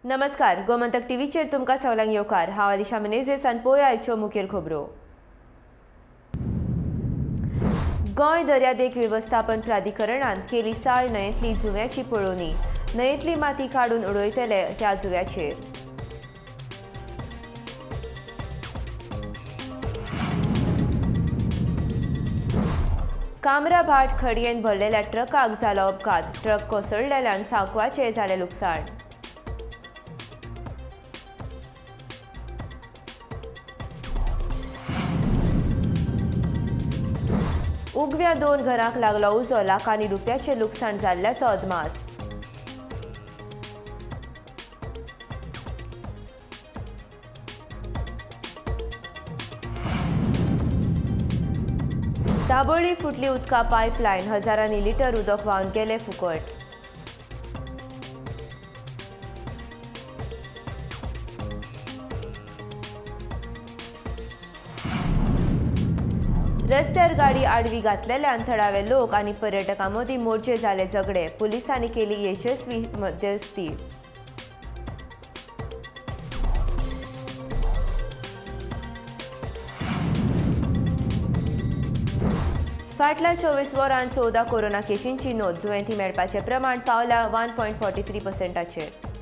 नमस्कार, गोमंतक टीव्हीचेर तुमकां सगळ्यांक येवकार। हांव अलिशा मेनेझेस आनी पळोवया आयच्यो मुखेल खबरो। गोंय दर्यादेग वेवस्थापन प्राधिकरणान केली साळ न्हंयेंतली जुंव्याची पळोवणी। न्हंयेंतली माती काडून उडयतले त्या जुंव्याचेर। कामरा भाट खडयेन भरलेल्या ट्रकाक जालो अपघात। ट्रक कोसळिल्ल्यान सांकवाचें जालें लुकसाण। उगव्या 2 घरांक लागलो उजो, लाखांनी रुपयाचें लुकसाण जाल्ल्याचो अदमास। दाबोळी फुटली उदका पायपलायन, हजारांनी लिटर उदक व्हांवन गेले फुकट। रस्त्यार गाडी आडवी घातलेल्यान थळावे लोक आनी पर्यटकां मदीं मोर्चे जाले झगडे। पुलिसांनी केली यशस्वी मध्यस्थी। फाटल्या 24 वरांत 14 कोरोना केशींची नोंद। दुयेंती मेळपाचें प्रमाण पावल्या 1.43%।